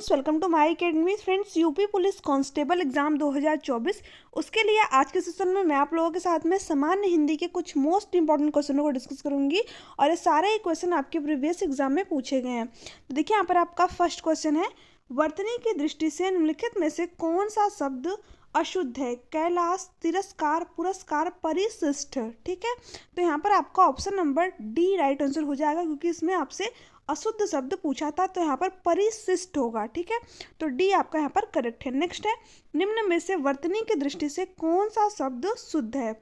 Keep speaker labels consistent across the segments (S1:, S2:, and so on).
S1: Friends, welcome to my academy. Friends, UP police constable exam 2024 उसके लिए आज के सेशन में मैं आप लोगों के साथ में सामान्य हिंदी के कुछ मोस्ट इंपॉर्टेंट क्वेश्चनों को डिस्कस करूंगी और ये सारे ही क्वेश्चन आपके प्रीवियस एग्जाम में पूछे गए हैं। तो देखिए, यहाँ पर आपका फर्स्ट क्वेश्चन है, वर्तनी की दृष्टि से निम्नलिखित में से कौन सा शब्द अशुद्ध है? कैलाश, तिरस्कार, पुरस्कार, परिशिष्ट। ठीक है, तो यहाँ पर आपका option number D right answer हो जाएगा, क्योंकि इसमें आपसे अशुद्ध शब्द पूछा था, तो यहाँ पर परिशिष्ट होगा। ठीक है, तो डी आपका यहाँ पर करेक्ट है। नेक्स्ट है, निम्न में से वर्तनी की दृष्टि से कौन सा शब्द शुद्ध है?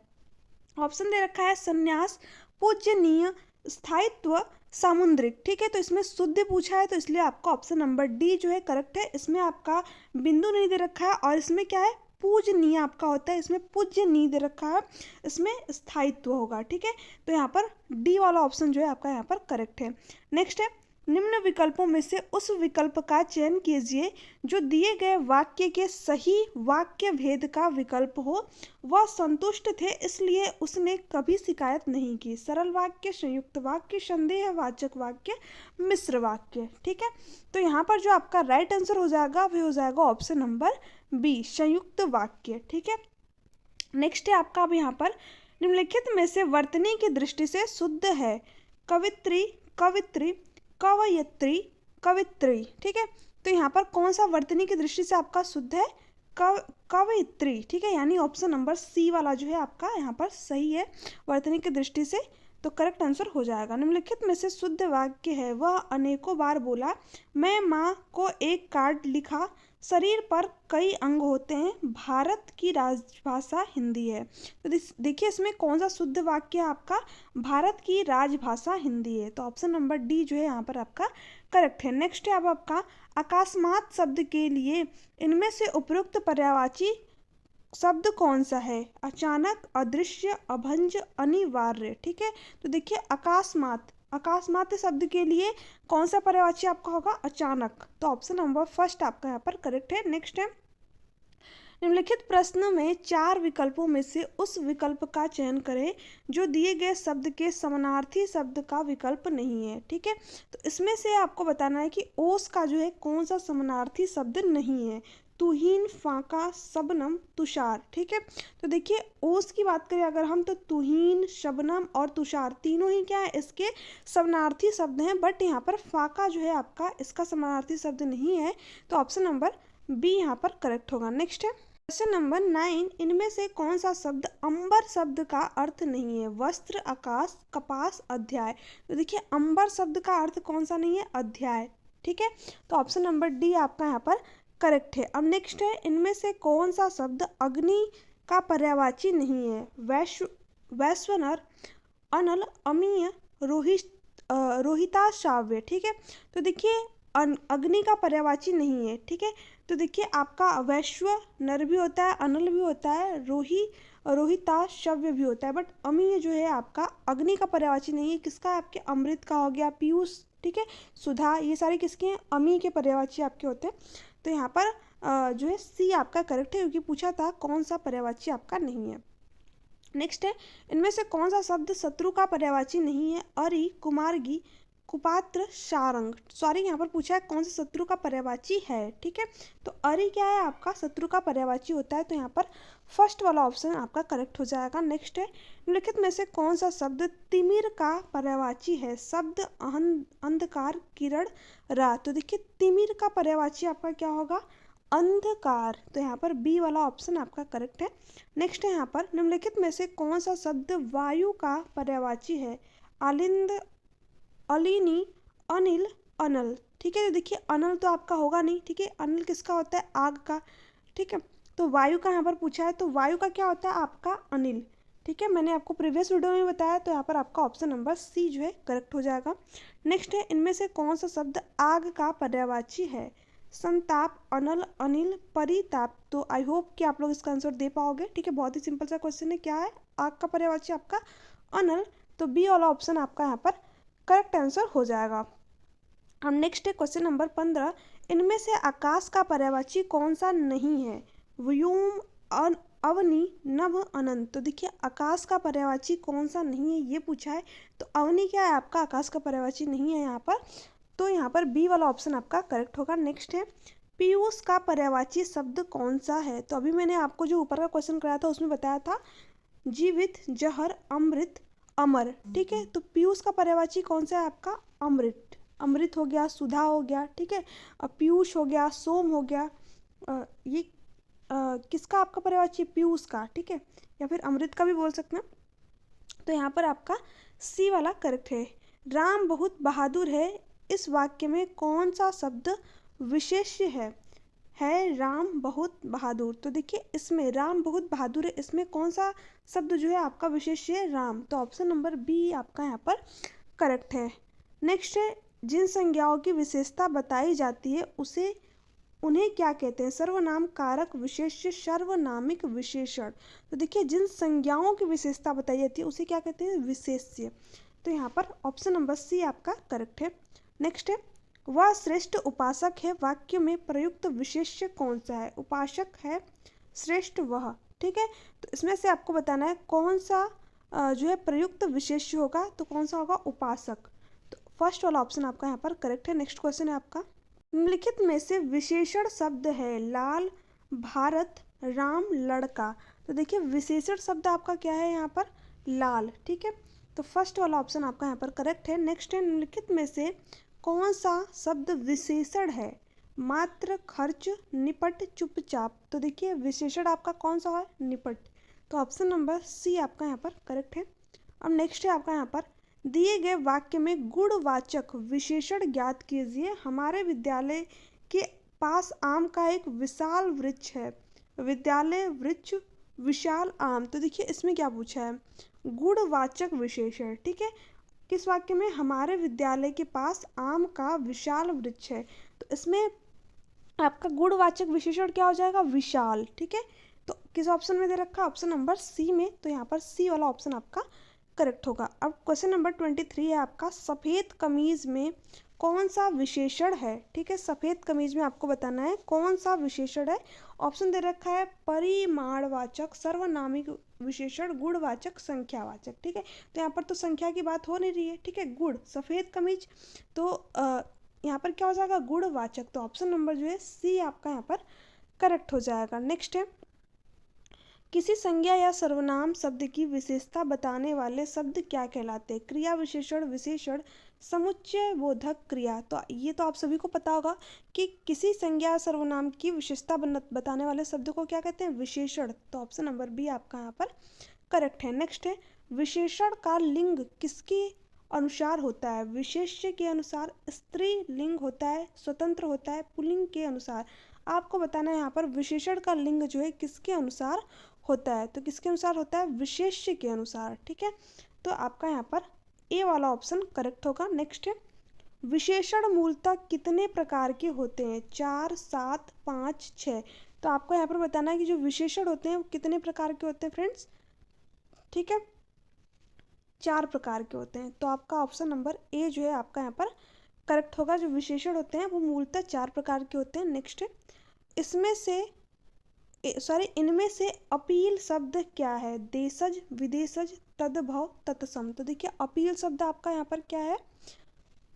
S1: ऑप्शन दे रखा है संन्यास, पूजनीय, स्थायित्व, सामुद्रिक। ठीक है, तो इसमें शुद्ध पूछा है, तो इसलिए आपका ऑप्शन नंबर डी जो है करेक्ट है। इसमें आपका बिंदु नहीं दे रखा है और इसमें क्या है, पूजनीय आपका होता है, इसमें पूज्यनीय दे रखा है, इसमें स्थायित्व होगा। ठीक है, तो यहाँ पर डी वाला ऑप्शन जो है आपका यहाँ पर करेक्ट है। नेक्स्ट है, निम्न विकल्पों में से उस विकल्प का चयन कीजिए जो दिए गए वाक्य के सही वाक्य भेद का विकल्प हो। वह संतुष्ट थे इसलिए उसने कभी शिकायत नहीं की। सरल वाक्य, संयुक्त वाक्य, संदेहवाचक वाक्य, मिश्र वाक्य। ठीक है, तो यहाँ पर जो आपका राइट आंसर हो जाएगा वह हो जाएगा ऑप्शन नंबर बी, संयुक्त वाक्य। ठीक है, नेक्स्ट है आपका अब यहाँ पर, निम्नलिखित में से वर्तनी की दृष्टि से शुद्ध है? कवित्री, कवित्री, कवयित्री, कवित्री। ठीक है, तो यहाँ पर कौन सा वर्तनी की दृष्टि से आपका शुद्ध है? कवयित्री। ठीक है, यानी ऑप्शन नंबर सी वाला जो है आपका यहाँ पर सही है वर्तनी की दृष्टि से, तो करेक्ट आंसर हो जाएगा। निम्नलिखित में से शुद्ध वाक्य है, वह अनेकों बार बोला, मैं माँ को एक कार्ड लिखा, शरीर पर कई अंग होते हैं, भारत की राजभाषा हिंदी है। तो देखिए, इसमें कौन सा शुद्ध वाक्य है आपका? भारत की राजभाषा हिंदी है, तो ऑप्शन नंबर डी जो है यहाँ पर आपका करेक्ट है। नेक्स्ट है अब आपका, अकस्मात शब्द के लिए इनमें से उपयुक्त पर्यायवाची शब्द कौन सा है? अचानक, अदृश्य, अभंज, अनिवार्य। ठीक है, तो देखिए अकस्मात, अकस्मात शब्द के लिए कौन सा पर्यायवाची आपका होगा? अचानक, तो ऑप्शन नंबर फर्स्ट आपका यहाँ पर करेक्ट है। नेक्स्ट है, निम्नलिखित प्रश्न में चार विकल्पों में से उस विकल्प का चयन करें जो दिए गए शब्द के समानार्थी शब्द का विकल्प नहीं है। ठीक है, तो इसमें से आपको बताना है कि ओस का जो है कौन सा समानार्थी शब्द नहीं है। तुहीन, फाका, शबनम, तुषार। ठीक है, तो देखिए ओस की बात करें अगर हम, तो तुहीन, शबनम और तुषार तीनों ही क्या है, इसके समानार्थी शब्द हैं, बट यहाँ पर फाका जो है आपका इसका समानार्थी शब्द नहीं है, तो ऑप्शन नंबर बी यहाँ पर करेक्ट होगा। नेक्स्ट है क्वेश्चन नंबर 9, इनमें से कौन सा शब्द अंबर शब्द का अर्थ नहीं है? वस्त्र, आकाश, कपास, अध्याय। तो देखिए अंबर शब्द का अर्थ कौन सा नहीं है? अध्याय। ठीक है, तो ऑप्शन नंबर डी आपका यहाँ पर करेक्ट है। अब नेक्स्ट है, इनमें से कौन सा शब्द अग्नि का पर्यायवाची नहीं है? वैश्वानर, अनल, अमीय, रोहिता, श्राव्य। ठीक है, तो देखिए अग्नि का पर्यायवाची नहीं है। ठीक है, तो देखिए आपका वैश्व नर भी होता है, अनल भी होता है, रोहिता श्रव्य भी होता है, बट अमीय जो है आपका अग्नि का पर्यायवाची नहीं है। किसका? आपके अमृत का हो गया, पीयूष, ठीक है, सुधा, ये सारे किसके हैं? अमी के पर्यायवाची आपके होते हैं। तो यहाँ पर जो है सी आपका करेक्ट है, क्योंकि पूछा था कौन सा पर्यायवाची आपका नहीं है। नेक्स्ट है, इनमें से कौन सा शब्द शत्रु का पर्यायवाची नहीं है? अरि, कुमारगी, कुपात्र, सारंग। सॉरी, यहाँ पर पूछा है कौन सा शत्रु का पर्यायवाची है। ठीक है, तो अरि क्या है आपका? शत्रु का पर्यायवाची होता है, तो यहाँ पर फर्स्ट वाला ऑप्शन आपका करेक्ट हो जाएगा। नेक्स्ट है, निम्नलिखित में से कौन सा शब्द तिमिर का पर्यायवाची है? शब्द, अंधकार, किरण, रात। तो देखिए तिमिर का पर्यायवाची आपका क्या होगा? अंधकार, तो यहाँ पर बी वाला ऑप्शन आपका करेक्ट है। नेक्स्ट है यहाँ पर, निम्नलिखित में से कौन सा शब्द वायु का पर्यायवाची है? आलिंद, अलिनी, अनिल, अनल। ठीक है, तो देखिए अनल तो आपका होगा नहीं। ठीक है, अनिल किसका होता है? आग का। ठीक है, तो वायु का यहाँ पर पूछा है, तो वायु का क्या होता है आपका? अनिल। ठीक है, मैंने आपको प्रीवियस वीडियो में बताया, तो यहाँ पर आपका ऑप्शन नंबर सी जो है करेक्ट हो जाएगा। नेक्स्ट है, इनमें से कौन सा शब्द आग का पर्यायवाची है? संताप, अनल, अनिल, परिताप। तो आई होप कि आप लोग इसका आंसर दे पाओगे। ठीक है, बहुत ही सिंपल सा क्वेश्चन है। क्या है आग का पर्यायवाची आपका? अनल, तो बी वाला ऑप्शन आपका यहाँ पर करेक्ट आंसर हो जाएगा। अब नेक्स्ट है क्वेश्चन नंबर 15, इनमें से आकाश का पर्यायवाची कौन सा नहीं है? व्योम, अवनी, नभ, अनंत। तो देखिए आकाश का पर्यायवाची कौन सा नहीं है ये पूछा है, तो अवनी क्या है आपका? आकाश का पर्यायवाची नहीं है यहाँ पर, तो यहाँ पर बी वाला ऑप्शन आपका करेक्ट होगा। नेक्स्ट है पीयूष का पर्यायवाची शब्द कौन सा है? तो अभी मैंने आपको जो ऊपर का क्वेश्चन कराया था उसमें बताया था जीवित, जहर, अमृत, अमर। ठीक है, तो पीयूष का पर्यायवाची कौन सा है आपका? अमृत। अमृत हो गया, सुधा हो गया, ठीक है, और पीयूष हो गया, सोम हो गया। ये किसका आपका पर्यायवाची? पीयूष का, ठीक है, या फिर अमृत का भी बोल सकते हैं। तो यहाँ पर आपका सी वाला करेक्ट है। राम बहुत बहादुर है, इस वाक्य में कौन सा शब्द विशेष्य है राम बहुत बहादुर। तो देखिए इसमें राम बहुत बहादुर है, इसमें कौन सा शब्द जो है आपका विशेष्य है? राम। तो ऑप्शन नंबर बी आपका यहाँ पर करेक्ट है। नेक्स्ट है जिन संज्ञाओं की विशेषता बताई जाती है उन्हें क्या कहते हैं? सर्वनाम, कारक, विशेष्य, सर्वनामिक विशेषण। तो देखिए जिन संज्ञाओं की विशेषता बताई जाती है उसे क्या कहते हैं? विशेष्य। तो यहाँ पर ऑप्शन नंबर सी आपका करेक्ट है। नेक्स्ट है वह श्रेष्ठ उपासक है, वाक्य में प्रयुक्त विशेष्य कौन सा है? उपासक है, श्रेष्ठ वह। ठीक है, तो इसमें से आपको बताना है कौन सा जो है प्रयुक्त विशेष्य होगा, तो कौन सा होगा? उपासक। तो फर्स्ट वाला ऑप्शन आपका यहाँ पर करेक्ट है। नेक्स्ट क्वेश्चन है आपका निम्नलिखित में से विशेषण शब्द है लाल, भारत, राम, लड़का। तो देखिए विशेषण शब्द आपका क्या है यहाँ पर? लाल। ठीक है, तो फर्स्ट वाला ऑप्शन आपका यहाँ पर करेक्ट है। नेक्स्ट है निम्नलिखित में से कौन सा शब्द विशेषण है? मात्र, खर्च, निपट, चुपचाप। तो देखिए विशेषण आपका कौन सा है? निपट। तो ऑप्शन नंबर सी आपका यहाँ पर करेक्ट है। अब नेक्स्ट है आपका यहाँ पर दिए गए वाक्य में गुणवाचक विशेषण ज्ञात कीजिए। हमारे विद्यालय के पास आम का एक विशाल वृक्ष है। विद्यालय, वृक्ष, विशाल, आम। तो देखिए इसमें क्या पूछा है? गुणवाचक विशेषण। ठीक है, किस वाक्य में? हमारे विद्यालय के पास आम का विशाल वृक्ष है। तो इसमें आपका गुणवाचक विशेषण क्या हो जाएगा? विशाल। ठीक है, तो किस ऑप्शन में दे रखा? ऑप्शन नंबर सी में। तो यहाँ पर सी वाला ऑप्शन आपका करेक्ट होगा। अब क्वेश्चन नंबर 23 है आपका सफ़ेद कमीज में कौन सा विशेषण है? ठीक है, सफ़ेद कमीज में आपको बताना है कौन सा विशेषण है। ऑप्शन दे रखा है परिमाणवाचक, सर्वनामिक विशेषण, गुणवाचक, संख्यावाचक। ठीक है, तो यहाँ पर तो संख्या की बात हो नहीं रही है। ठीक है, गुण, सफ़ेद कमीज, तो यहाँ पर क्या हो जाएगा? गुणवाचक। तो ऑप्शन नंबर जो है सी आपका यहाँ पर करेक्ट हो जाएगा। नेक्स्ट है किसी संज्ञा या सर्वनाम शब्द की विशेषता बताने वाले शब्द क्या कहलाते हैं? क्रिया विशेषण, विशेषण, समुच्चय बोधक क्रिया। तो ये तो आप सभी को पता होगा कि किसी संज्ञा या सर्वनाम की विशेषता बताने वाले शब्द को क्या कहते हैं? विशेषण। तो ऑप्शन नंबर बी आपका यहाँ पर करेक्ट है। नेक्स्ट है विशेषण का लिंग किसके अनुसार होता है? विशेष्य के अनुसार, स्त्रीलिंग होता है, स्वतंत्र होता है, पुल्लिंग के अनुसार। आपको बताना है यहाँ पर विशेषण का लिंग जो है किसके अनुसार होता है? तो किसके अनुसार होता है? विशेष्य के अनुसार। ठीक है, तो आपका यहाँ पर ए वाला ऑप्शन करेक्ट होगा। नेक्स्ट है विशेषण मूलतः कितने प्रकार के होते हैं? 4, 7, 5, 6। तो आपको यहाँ पर बताना है कि जो विशेषण होते हैं वो कितने प्रकार के होते हैं फ्रेंड्स? ठीक है, 4 प्रकार के होते हैं। तो आपका ऑप्शन नंबर ए जो है आपका यहाँ पर करेक्ट होगा। जो विशेषण होते हैं वो मूलतः 4 प्रकार के होते हैं। नेक्स्ट है इसमें से इनमें से अपील शब्द क्या है? देशज, विदेशज, तद्भव, तत्सम। तो देखिए अपील शब्द आपका यहाँ पर क्या है?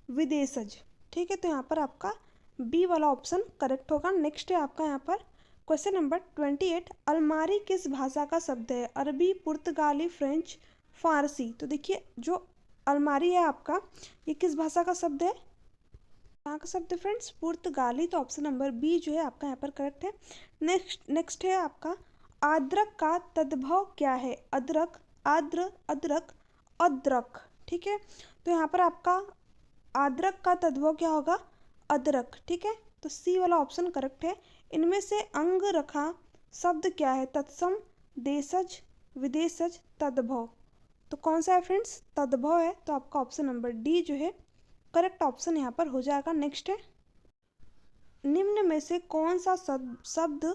S1: विदेशज। ठीक है, तो यहाँ पर आपका बी वाला ऑप्शन करेक्ट होगा। नेक्स्ट है आपका यहाँ पर क्वेश्चन नंबर 28 अलमारी किस भाषा का शब्द है? अरबी, पुर्तगाली, फ्रेंच, फारसी। तो देखिए जो अलमारी है आपका ये किस भाषा का शब्द है? कहाँ का शब्द है फ्रेंड्स? पुर्तगाली। तो ऑप्शन नंबर बी जो है आपका यहाँ पर करेक्ट है। नेक्स्ट है आपका आद्रक का तद्भव क्या है? अदरक, आद्र, अदरक, अदरक। ठीक है, तो यहाँ पर आपका आद्रक का तद्भव क्या होगा? अदरक। ठीक है, तो सी वाला ऑप्शन करेक्ट है। इनमें से अंग रखा शब्द क्या है? तत्सम, देशज, विदेशज, तद्भव। तो कौन सा है फ्रेंड्स? तद्भव है। तो आपका ऑप्शन नंबर डी जो है करेक्ट ऑप्शन यहाँ पर हो जाएगा। नेक्स्ट है निम्न में से कौन सा शब्द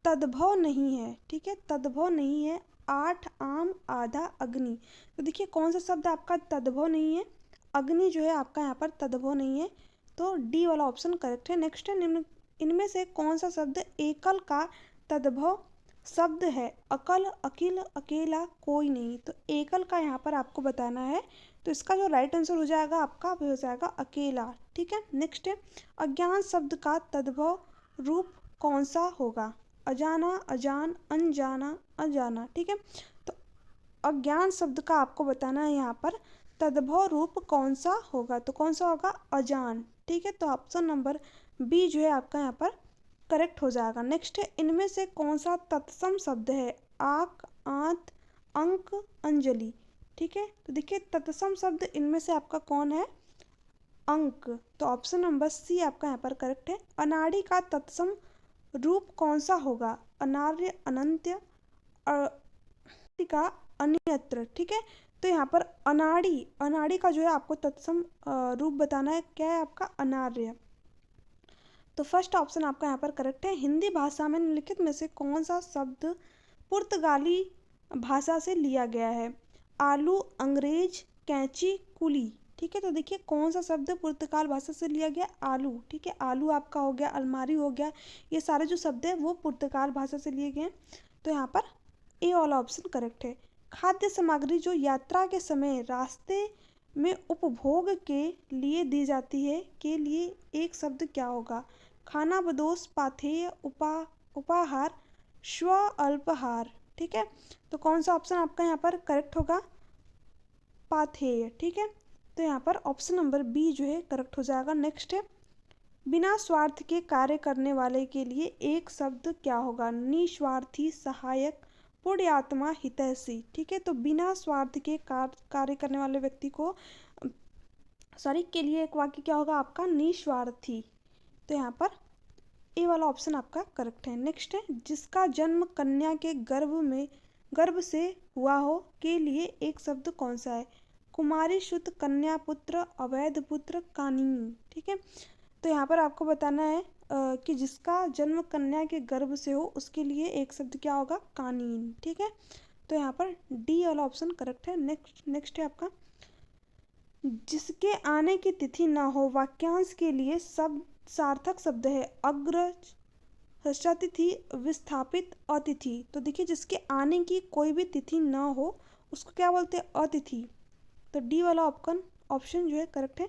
S1: तद्भव नहीं है? ठीक है, तद्भव नहीं है। 8 आम, आधा, अग्नि। तो देखिए कौन सा शब्द आपका तद्भव नहीं है? अग्नि जो है आपका यहाँ पर तद्भव नहीं है। तो डी वाला ऑप्शन करेक्ट है। नेक्स्ट है निम्न इनमें से कौन सा शब्द एकल का तद्भव शब्द है? अकल, अकिल, अकेला, कोई नहीं। तो एकल का यहाँ पर आपको बताना है तो इसका जो राइट आंसर हो जाएगा आपका वो हो जाएगा अकेला। ठीक है, नेक्स्ट है अज्ञान शब्द का तद्भव रूप कौन सा होगा? अजाना, अजान, अनजाना, अजाना। ठीक है, तो अज्ञान शब्द का आपको बताना है यहाँ पर तद्भव रूप कौन सा होगा, तो कौन सा होगा? अजान। ठीक है, तो ऑप्शन नंबर बी जो है आपका यहाँ पर करेक्ट हो जाएगा। नेक्स्ट है इनमें से कौन सा तत्सम शब्द है? आक, आंत, अंक, अंजलि। ठीक है, तो देखिए तत्सम शब्द इनमें से आपका कौन है? अंक। तो ऑप्शन नंबर सी आपका यहाँ पर करेक्ट है। अनाड़ी का तत्सम रूप कौन सा होगा? अनार्य, अनंत्य, का अन्यत्र। ठीक है, तो यहाँ पर अनाड़ी, अनाड़ी का जो है आपको तत्सम रूप बताना है, क्या है आपका? अनार्य। तो फर्स्ट ऑप्शन आपका यहाँ पर करेक्ट है। हिंदी भाषा में निम्नलिखित में से कौन सा शब्द पुर्तगाली भाषा से लिया गया है? आलू, अंग्रेज, कैंची, कुली। ठीक है, तो देखिए कौन सा शब्द पुर्तगाल भाषा से लिया गया? आलू। ठीक है, आलू आपका हो गया, अलमारी हो गया, ये सारे जो शब्द है वो पुर्तगाल भाषा से लिए गए हैं। तो यहाँ पर ए वाला ऑप्शन करेक्ट है। खाद्य सामग्री जो यात्रा के समय रास्ते में उपभोग के लिए दी जाती है, के लिए एक शब्द क्या होगा? खाना बदोश, पाथेय, उपाहार, स्व अल्पाहार। ठीक है, तो कौन सा ऑप्शन आपका यहाँ पर करेक्ट होगा? पाथेय। ठीक है, तो यहाँ पर ऑप्शन नंबर बी जो है करेक्ट हो जाएगा। नेक्स्ट है बिना स्वार्थ के कार्य करने वाले के लिए एक शब्द क्या होगा? निस्वार्थी, सहायक, पुण्यात्मा, हितैषी। ठीक है, तो बिना स्वार्थ के कार्य करने वाले व्यक्ति को सॉरी के लिए एक वाक्य क्या होगा आपका? निस्वार्थी। तो यहाँ पर ए वाला ऑप्शन आपका करेक्ट है। नेक्स्ट है जिसका जन्म कन्या के गर्भ से हुआ हो के लिए एक शब्द कौन सा है? कुमारी, शुद्ध, कन्या पुत्र, अवैध पुत्र, कानीन। ठीक है, तो यहाँ पर आपको बताना है कि जिसका जन्म कन्या के गर्भ से हो उसके लिए एक शब्द क्या होगा? कानीन। ठीक है, तो यहाँ पर डी वाला ऑप्शन करेक्ट है। नेक्स्ट है आपका जिसके आने की तिथि न हो वाक्यांश के लिए सब सार्थक शब्द है अग्रज, हर्षातिथि, विस्थापित, अतिथि। तो देखिए जिसके आने की कोई भी तिथि न हो उसको क्या बोलते हैं? अतिथि। तो डी वाला ऑप्शन जो है करेक्ट है।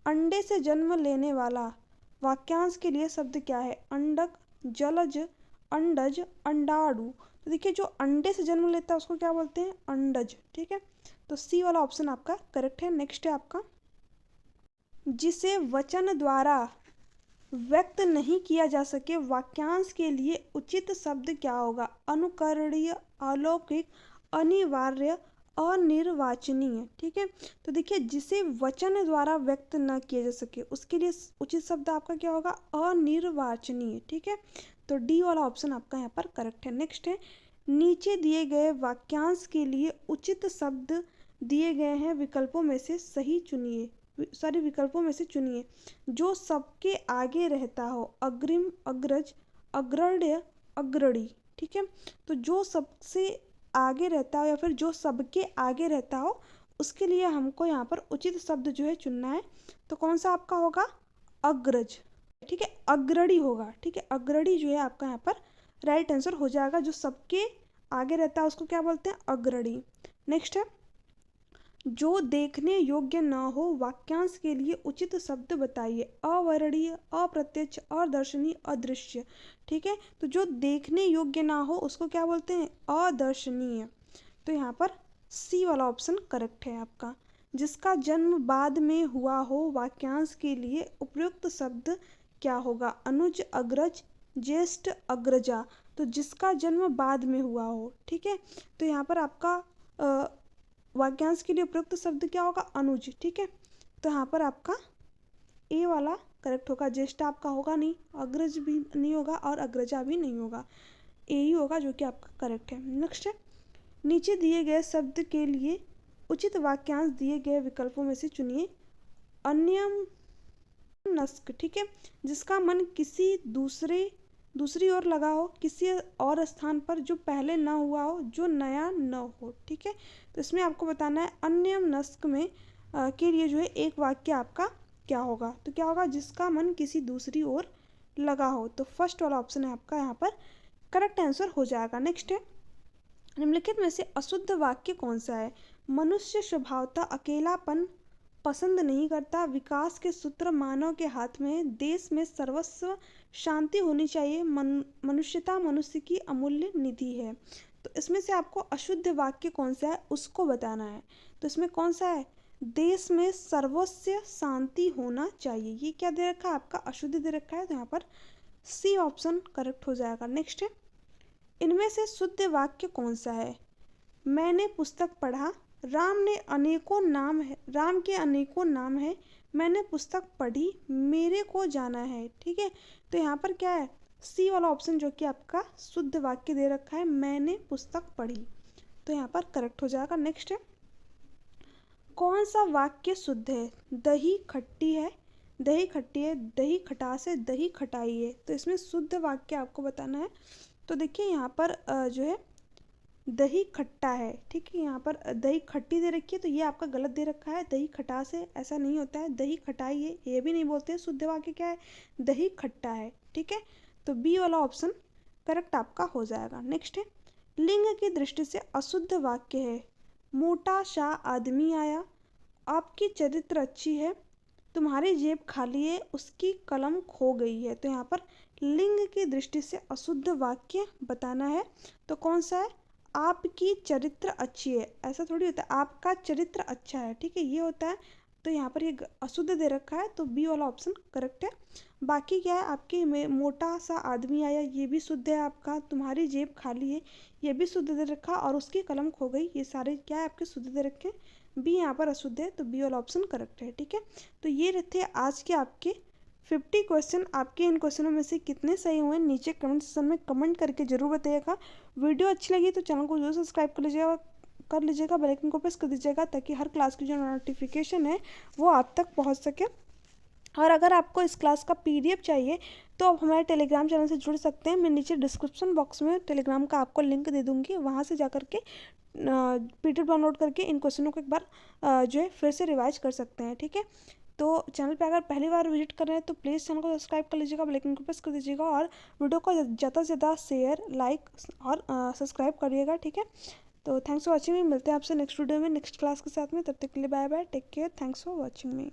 S1: अंडे से जन्म लेने वाला वाक्यांश के लिए शब्द क्या है? अंडक, जलज, अंडज, अंडाणु। तो देखिए जो अंडे से जन्म लेता है उसको क्या बोलते हैं? अंडज। ठीक है, तो सी वाला ऑप्शन आपका करेक्ट है। नेक्स्ट है आपका जिसे वचन द्वारा व्यक्त नहीं किया जा सके वाक्यांश के लिए उचित शब्द क्या होगा? अनुकरणीय, अलौकिक, अनिवार्य, अनिर्वाचनीय। ठीक है, तो देखिए जिसे वचन द्वारा व्यक्त न किया जा सके उसके लिए उचित शब्द आपका क्या होगा? अनिर्वाचनीय। ठीक है, तो डी वाला ऑप्शन आपका यहाँ पर करेक्ट है। नेक्स्ट है नीचे दिए गए वाक्यांश के लिए उचित शब्द दिए गए हैं विकल्पों में से सही चुनिए, विकल्पों में से चुनिए। जो सबके आगे रहता हो अग्रिम, अग्रज, अग्रण्य, अग्रणी। ठीक है, तो जो सबसे आगे रहता हो या फिर जो सबके आगे रहता हो उसके लिए हमको यहाँ पर उचित शब्द जो है चुनना है। तो कौन सा आपका होगा? अग्रज। ठीक है, अग्रणी होगा। ठीक है, अग्रणी जो है आपका यहाँ पर राइट आंसर हो जाएगा। जो सबके आगे रहता है उसको क्या बोलते हैं? अग्रणी। नेक्स्ट है जो देखने योग्य न हो वाक्यांश के लिए उचित शब्द बताइए। अवर्णीय, अप्रत्यक्ष, अदर्शनीय, अदृश्य। ठीक है, तो जो देखने योग्य ना हो उसको क्या बोलते हैं? अदर्शनीय। तो यहाँ पर सी वाला ऑप्शन करेक्ट है आपका। जिसका जन्म बाद में हुआ हो वाक्यांश के लिए उपयुक्त शब्द क्या होगा? अनुज, अग्रज, ज्येष्ठ, अग्रजा। तो जिसका जन्म बाद में हुआ हो। ठीक है, तो यहाँ पर आपका वाक्यांश के लिए उपयुक्त शब्द क्या होगा? अनुज। ठीक है, तो यहाँ पर आपका ए वाला करेक्ट होगा। ज्येष्ठ आपका होगा नहीं, अग्रज भी नहीं होगा और अग्रजा भी नहीं होगा, ए ही होगा जो कि आपका करेक्ट है। नेक्स्ट है नीचे दिए गए शब्द के लिए उचित वाक्यांश दिए गए विकल्पों में से चुनिए। अन्यमनस्क। ठीक है, जिसका मन किसी दूसरी ओर लगा हो, किसी और स्थान पर जो पहले ना हुआ हो, जो नया न हो। ठीक है, तो इसमें आपको बताना है अन्यमनस्क में के लिए जो है एक वाक्य आपका क्या होगा? तो क्या होगा? जिसका मन किसी दूसरी ओर लगा हो। तो फर्स्ट वाला ऑप्शन है आपका यहाँ पर करेक्ट आंसर हो जाएगा। नेक्स्ट है निम्नलिखित में से अशुद्ध वाक्य कौन सा है? मनुष्य स्वभावतः अकेलापन पसंद नहीं करता, विकास के सूत्र मानव के हाथ में है, देश में सर्वस्व शांति होनी चाहिए, मनुष्यता मनुष्य की अमूल्य निधि है। तो इसमें से आपको अशुद्ध वाक्य कौन सा है उसको बताना है। तो इसमें कौन सा है? देश में सर्वस्व शांति होना चाहिए, ये क्या दे रखा है आपका? अशुद्ध दे रखा है। तो यहाँ पर सी ऑप्शन करेक्ट हो जाएगा। नेक्स्ट है, इनमें से शुद्ध वाक्य कौन सा है? मैंने पुस्तक पढ़ा, राम के अनेकों नाम है, मैंने पुस्तक पढ़ी, मेरे को जाना है। ठीक है, तो यहाँ पर क्या है? सी वाला ऑप्शन जो कि आपका शुद्ध वाक्य दे रखा है, मैंने पुस्तक पढ़ी, तो यहाँ पर करेक्ट हो जाएगा। नेक्स्ट है, कौन सा वाक्य शुद्ध है? दही खट्टी है, दही खटास है, दही खटाई है। तो इसमें शुद्ध वाक्य आपको बताना है। तो देखिए यहाँ पर जो है दही खट्टा है। ठीक है, यहाँ पर दही खट्टी दे रखी है, तो ये आपका गलत दे रखा है। दही खटास है, ऐसा नहीं होता है। दही खटाई है, ये भी नहीं बोलते हैं। शुद्ध वाक्य क्या है? दही खट्टा है। ठीक है, तो बी वाला ऑप्शन करेक्ट आपका हो जाएगा। नेक्स्ट है, लिंग की दृष्टि से अशुद्ध वाक्य है, मोटा सा आदमी आया, आपकी चरित्र अच्छी है, तुम्हारी जेब खाली है, उसकी कलम खो गई है। तो यहाँ पर लिंग की दृष्टि से अशुद्ध वाक्य बताना है। तो कौन सा है? आपकी चरित्र अच्छी है, ऐसा थोड़ी होता है, आपका चरित्र अच्छा है। ठीक है, ये होता है। तो यहाँ पर ये अशुद्ध दे रखा है, तो बी वाला ऑप्शन करेक्ट है। बाकी क्या है आपके में, मोटा सा आदमी आया, ये भी शुद्ध है आपका। तुम्हारी जेब खाली है, ये भी शुद्ध दे रखा, और उसकी कलम खो गई, ये सारे क्या है आपके शुद्ध दे रखे। बी यहाँ पर अशुद्ध है, तो बी वाला ऑप्शन करेक्ट है। ठीक है, तो ये रहते आज के आपके 50 क्वेश्चन। आपके इन क्वेश्चनों में से कितने सही हुए नीचे कमेंट सेक्शन में कमेंट करके जरूर बताइएगा। वीडियो अच्छी लगी तो चैनल को जरूर सब्सक्राइब कर लीजिएगा, बेल आइकन को प्रेस कर दीजिएगा, ताकि हर क्लास की जो नोटिफिकेशन है वो आप तक पहुंच सके। और अगर आपको इस क्लास का PDF चाहिए तो आप हमारे टेलीग्राम चैनल से जुड़ सकते हैं। मैं नीचे डिस्क्रिप्शन बॉक्स में टेलीग्राम का आपको लिंक दे दूँगी, वहाँ से जा करके PDF डाउनलोड करके इन क्वेश्चनों को एक बार जो है फिर से रिवाइज कर सकते हैं। ठीक है, तो चैनल पे अगर पहली बार विजिट कर रहे हैं तो प्लीज़ चैनल को सब्सक्राइब कर लीजिएगा, बेल आइकन को प्रेस कर दीजिएगा, और वीडियो को ज़्यादा से ज़्यादा शेयर, लाइक और सब्सक्राइब करिएगा। ठीक है, तो थैंक्स फॉर वॉचिंग मी। मिलते हैं आपसे नेक्स्ट वीडियो में नेक्स्ट क्लास के साथ में। तब तक के लिए bye bye, take care, thanks for watching me.